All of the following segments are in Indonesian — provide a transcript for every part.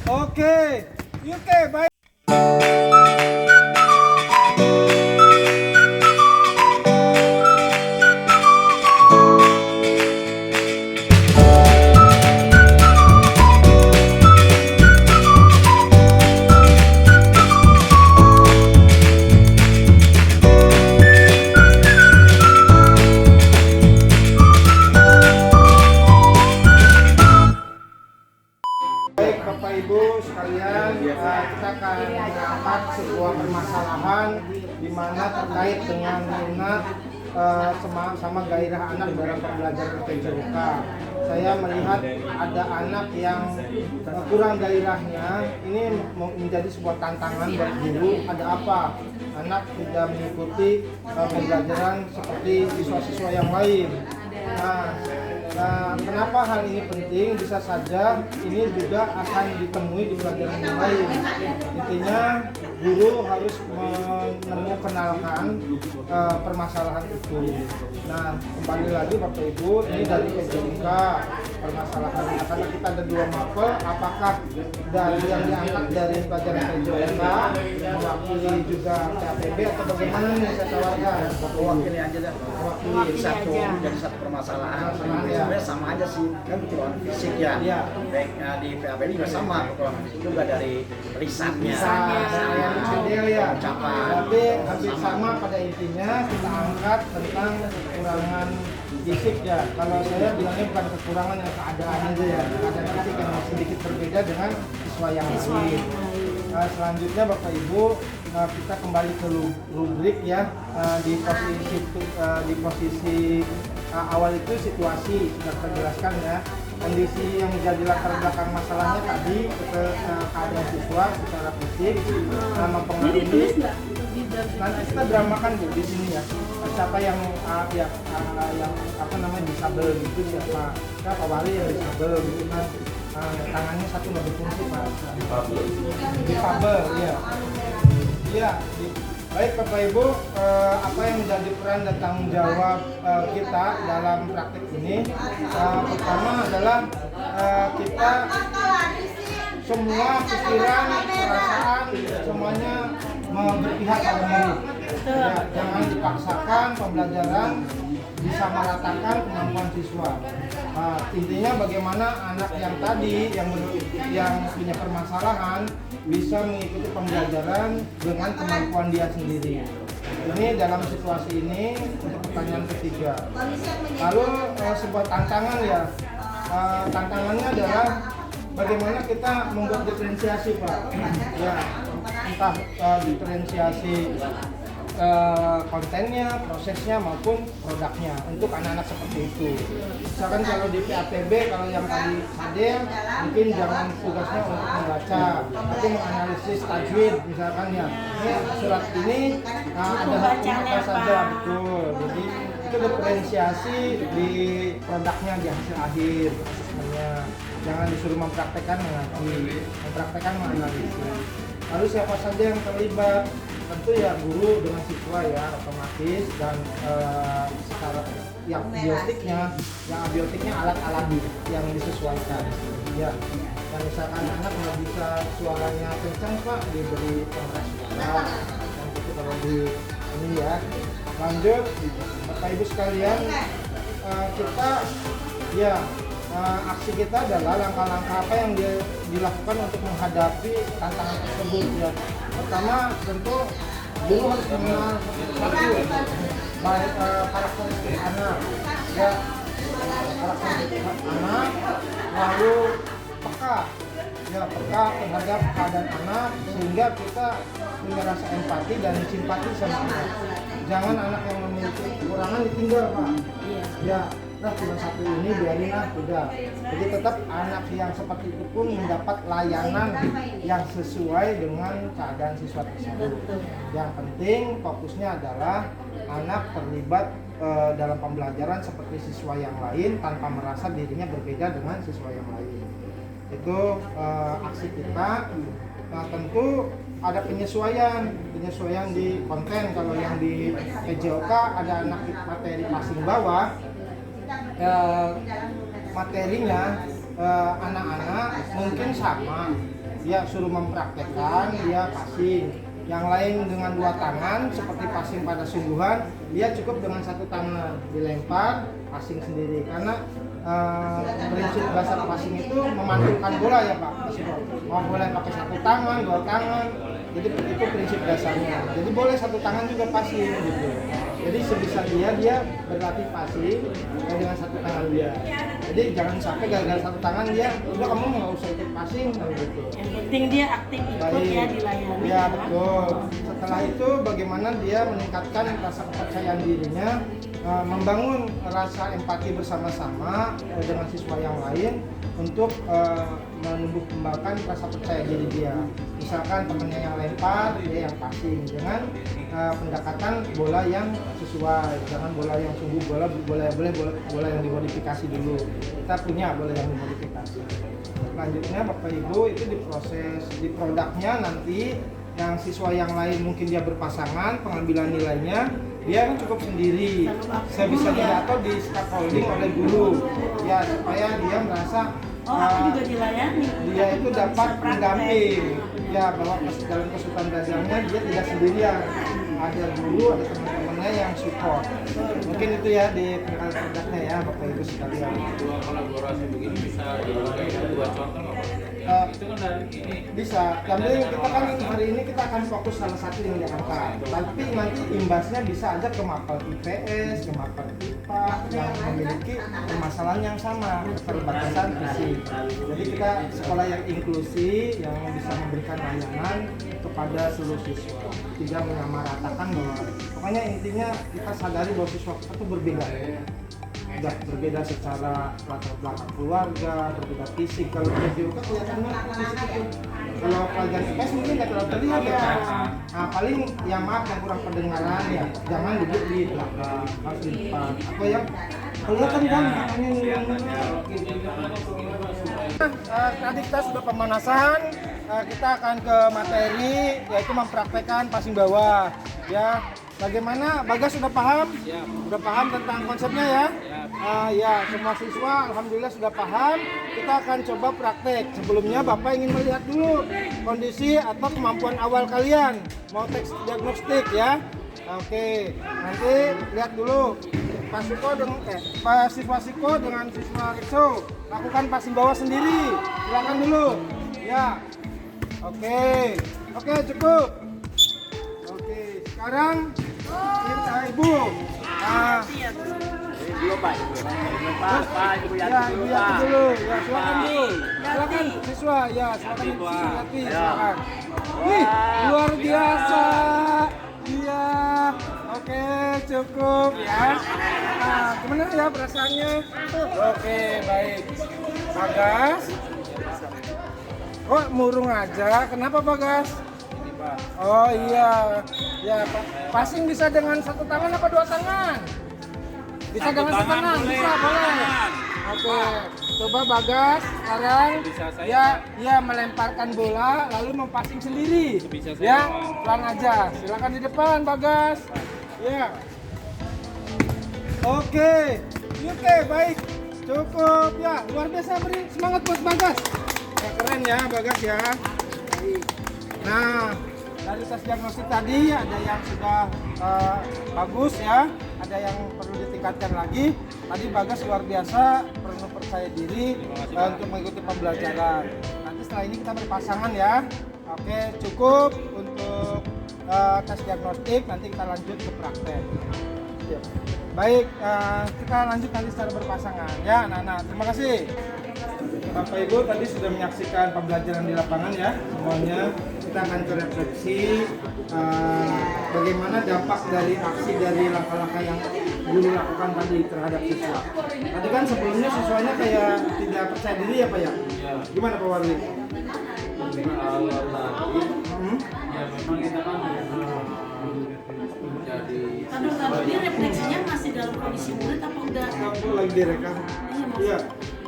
Oke, oke, baik. Baik Bapak Ibu sekalian, kita akan mengangkat sebuah permasalahan di mana terkait dengan minat sama gairah anak dalam pembelajaran PJOK. Saya melihat ada anak yang kurang gairahnya. Ini menjadi sebuah tantangan buat guru. Ada apa? Anak tidak mengikuti pembelajaran seperti siswa-siswa yang lain. Kenapa hal ini penting? Bisa saja ini juga akan ditemui di pelajaran yang lain. Intinya guru harus mengenalkan permasalahan itu. Nah, kembali lagi Bapak Ibu, ini dari PJOK permasalahannya. Karena kita ada dua mapel, apakah dari yang diangkat dari pelajaran PJOK mewakili juga PAPB atau bagaimana nih saya tawarkan? Mewakili aja dah, mewakili satu jadi satu permasalahan. Sebenarnya sama aja sih, kan kekurangan fisik ya. Baik di PAPB juga sama, kekurangan fisik juga dari lisannya. Ideal ya. Ucapan. Tapi hampir sama pada intinya kita angkat tentang kekurangan fisik ya. Kalau saya bilangnya bukan kekurangan, yang keadaan aja ya. Keadaan fisik yang sedikit berbeda dengan siswa yang lain. Selanjutnya Bapak Ibu, kita kembali ke rubrik ya. Di posisi awal itu situasi sudah terjelaskan ya. Kondisi yang menjadi latar belakang masalahnya tadi keadaan siswa secara fisik mempengaruhi. Nanti kita dramakan Bu di sini ya. Siapa yang disabel gitu, siapa wali yang disabel gitu kan. Tangannya satu nggak berfungsi Pak. Difabel ya. Iya. Baik Bapak Ibu, apa yang menjadi peran dan tanggung jawab kita dalam praktik ini? Pertama adalah kita semua pikiran, perasaan, semuanya berpihak pada murid. Ya, jangan dipaksakan pembelajaran, bisa meratakan kemampuan siswa. Intinya bagaimana anak yang tadi yang punya permasalahan bisa mengikuti pembelajaran dengan kemampuan dia sendiri. Ini dalam situasi ini untuk pertanyaan ketiga. Lalu sebuah tantangan ya, tantangannya adalah bagaimana kita membuat diferensiasi Pak. Ya, entah diferensiasi kontennya, prosesnya maupun produknya untuk anak-anak seperti itu. Misalkan kalau di PAPB, kalau yang tadi hadir mungkin jangan tugasnya untuk membaca, tapi menganalisis tajwid misalkan ya. Ini surat ini ada hukum apa saja, betul. Jadi itu diferensiasi di produknya di hasil akhir asesmennya. Jangan disuruh mempraktekkan mengaji, mempraktekkan menganalisis. Lalu siapa saja yang terlibat? Tentu ya guru dengan siswa ya otomatis, dan secara yang biotiknya alat-alat yang disesuaikan ya. Dan misalkan anak nggak bisa suaranya kencang Pak, diberi pengeras suara dan itu kalau di ini ya. Lanjut Bapak Ibu sekalian, kita ya aksi kita adalah langkah-langkah apa yang dilakukan untuk menghadapi tantangan tersebut ya. Pertama tentu guru harus mengenal baik karakteristik anak ya, karakteristik anak, lalu peka terhadap keadaan anak sehingga kita punya rasa empati dan simpati sama anak. Jangan anak yang memiliki kekurangan ditinggal Pak. Ya, cuma satu ini biarin udah. Jadi tetap anak yang seperti itu pun mendapat layanan yang sesuai dengan keadaan siswa tersebut. Yang penting fokusnya adalah anak terlibat dalam pembelajaran seperti siswa yang lain tanpa merasa dirinya berbeda dengan siswa yang lain. Itu aksi kita. Nah, tentu ada penyesuaian di konten. Kalau yang di PJOK ada anak materi passing bawah, materinya anak-anak mungkin sama, dia suruh mempraktekkan, dia passing. Yang lain dengan 2 tangan seperti passing pada sungguhan, dia cukup dengan 1 tangan dilempar, passing sendiri. Karena prinsip dasar passing itu memantulkan bola ya Pak. Mau boleh pakai 1 tangan, 2 tangan. Jadi itu prinsip dasarnya. Jadi boleh 1 tangan juga passing gitu. Jadi sebisa dia berlatih passing dengan 1 tangan dia. Jadi jangan sampai gara-gara 1 tangan dia udah kamu nggak usah ikut passing gitu. Yang penting dia aktif ikut ya dilayani. Ya betul. Setelah itu bagaimana dia meningkatkan rasa kepercayaan dirinya, membangun rasa empati bersama-sama dengan siswa yang lain untuk menumbuh kembangkan rasa percaya diri dia. Misalkan temannya yang lempar, dia yang passing dengan pendekatan bola yang sesuai, jangan bola yang sungguh bola yang dimodifikasi dulu. Kita punya bola yang dimodifikasi. Selanjutnya Bapak Ibu itu diproses di produknya nanti yang siswa yang lain mungkin dia berpasangan pengambilan nilainya dia cukup sendiri sebisanya atau di scaffolding oleh guru ya supaya dia merasa aku juga dilayani. Dia itu dapat mendamping ya bahwa dalam kesulitan belajarnya dia tidak sendirian, ada guru, ada teman-temannya yang support. Mungkin itu ya di produknya ya Bapak Ibu sekalian. Dua kolaborasi begini bisa jadi 2 contoh nggak Pak? Itu kan dari ini Bisa, tapi kita kan hari ini kita akan fokus salah satu yang diangkat. Tapi nanti imbasnya bisa aja ke mapel IPS, ke mapel IPA yang memiliki permasalahan yang sama, keterbatasan fisik. Jadi kita sekolah yang inklusi yang bisa memberikan layanan kepada seluruh siswa. Tidak menyamaratakan bahwa pokoknya intinya kita sadari bahwa siswa kita itu berbeda. Sudah berbeda secara latar belakang keluarga, berbeda fisik. Kalau video kan kelihatannya fisik itu. Kalau pelajaran IPS mungkin nggak terlalu terlihat ya. Nah, paling ya maaf yang kurang pendengaran ya, jangan duduk di belakang, harus di depan. Atau yang kelihatan kan makanya tadi kita sudah pemanasan, kita akan ke materi yaitu mempraktekkan passing bawah ya. Bagaimana? Bagas sudah paham? Ya. Sudah paham tentang konsepnya ya? Ya, semua siswa alhamdulillah sudah paham. Kita akan coba praktek. Sebelumnya Bapak ingin melihat dulu kondisi atau kemampuan awal kalian. Mau tes diagnostik ya? Oke, nanti lihat dulu siswa Siko dengan siswa Ritso lakukan passing bawah sendiri. Silakan dulu. Ya. Oke, cukup. Oke, sekarang Ibu. Belum Pak, Ibu Ya, Ibu Yati dulu. Ya, silakan dulu. Silakan siswa. Ya, silakan Ibu Yati. Silakan. Wih, luar biasa. Iya. Oke, cukup ya. Nah, gimana ya perasaannya? Oke, baik. Bagas. Kok murung aja? Kenapa Bagas? Oh iya, ya passing bisa dengan 1 tangan apa 2 tangan? Bisa dengan 1 tangan, bisa boleh. Oke, coba Bagas sekarang ya melemparkan bola lalu mempassing sendiri. Ya, pelan aja. Silakan di depan Bagas. Ya. Oke, baik, cukup ya, luar biasa, beri semangat buat Bagas. Ya, keren ya Bagas ya. Nah, dari tes diagnostik tadi ada yang sudah bagus ya, ada yang perlu ditingkatkan lagi. Tadi Bagas luar biasa, perlu percaya diri untuk mengikuti pembelajaran. Nanti setelah ini kita berpasangan ya. Oke, cukup untuk tes diagnostik, nanti kita lanjut ke praktek. Baik, kita lanjut nanti secara berpasangan ya. Nah, terima kasih. Bapak Ibu tadi sudah menyaksikan pembelajaran di lapangan ya semuanya. Kita akan ke refleksi bagaimana dampak dari aksi dari langkah-langkah yang guru lakukan tadi terhadap siswa. Tadi kan sebelumnya siswanya kayak tidak percaya diri ya Pak ya? Gimana Pak Warli? ya memang kita kan jadi Ini refleksinya masih dalam kondisi murid apa udah? Lagi direkam. Iya,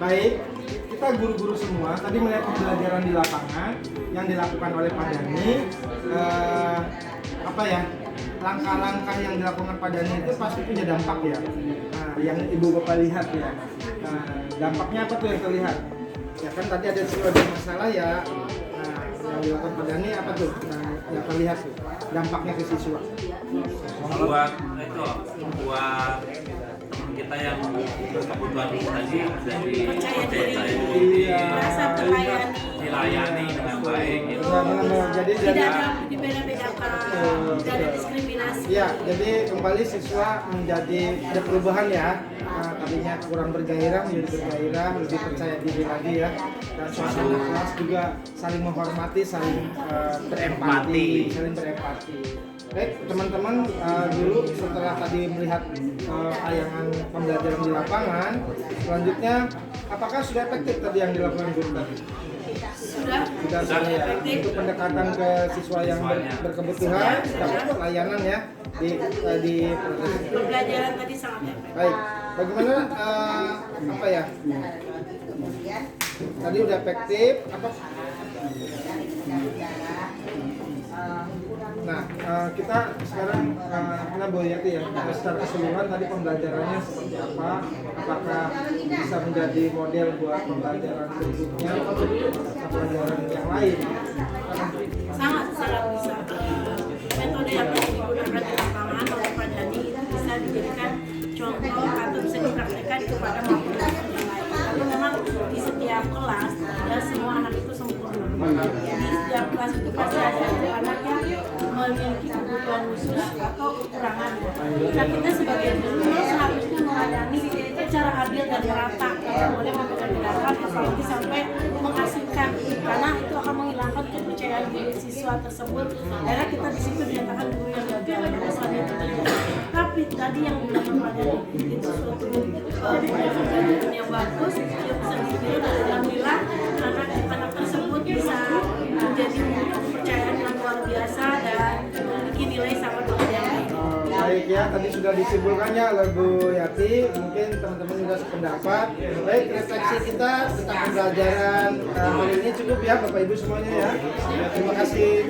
baik. Kita guru-guru semua tadi melihat pembelajaran di lapangan yang dilakukan oleh Pak Dani. Langkah-langkah yang dilakukan Pak Dani itu pasti punya dampak ya. Nah, yang Ibu Bapak lihat ya. Nah, dampaknya apa tuh yang terlihat? Ya kan tadi ada sebuah masalah ya. Nah, yang dilakukan Pak Dhani apa tuh? Nah, yang terlihat tuh dampaknya ke siswa. Buat teman kita yang berkebutuhan khusus tadi jadi Percaya diri. Iya. Merasa terlayani. dilayani dengan baik gitu. Benar-benar. Jadi Tidak jadi ada dibeda-bedakan, tidak ada diskriminasi. ya, jadi kembali siswa menjadi ada perubahan ya. Nah, tadinya kurang bergairah menjadi bergairah, lebih percaya diri lagi ya. Dan suasana kelas juga saling menghormati, saling berempati, saling berempati. Baik teman-teman, dulu setelah tadi melihat tayangan pembelajaran di lapangan, selanjutnya apakah sudah efektif tadi yang dilakukan guru tadi? Sudah ya. efektif. Untuk pendekatan ke siswa yang berkebutuhan, dapat layanan ya di proses. Pembelajaran tadi sangat efektif. Baik, bagaimana apa ya? Tadi udah efektif, apa? Nah, kita sekarang kita boleh lihat ya, secara keseluruhan tadi pembelajarannya seperti apa? Apakah bisa menjadi model buat pembelajaran berikutnya atau pembelajaran yang lain? Sangat bisa. Metode yang digunakan di lapangan oleh Pak Dhani itu bisa dijadikan contoh atau bisa dipraktekkan kepada maupun yang lain. Karena memang di setiap kelas tidak semua anak itu sempurna. Di setiap kelas itu pasti ada anak yang memiliki kebutuhan khusus atau kekurangan. Nah, kita sebagai guru seharusnya melayani secara adil dan merata, tidak boleh membeda-bedakan apalagi sampai mengasingkan, karena itu akan menghilangkan kepercayaan diri siswa tersebut. Karena kita di situ dinyatakan guru yang gagal, misalnya itu terjadi. Tapi tadi yang dilakukan Pak Dhani itu suatu pembelajaran yang bagus, yang bisa ditiru dan alhamdulillah anak-anak tersebut bisa menjadi kepercayaan yang luar biasa dan memiliki nilai sangat tinggi. Baik ya, tadi sudah disimpulkannya oleh Bu Yati, mungkin teman-teman sudah sependapat. Baik, refleksi kita tentang pembelajaran hari ini cukup ya Bapak Ibu semuanya ya. Terima kasih.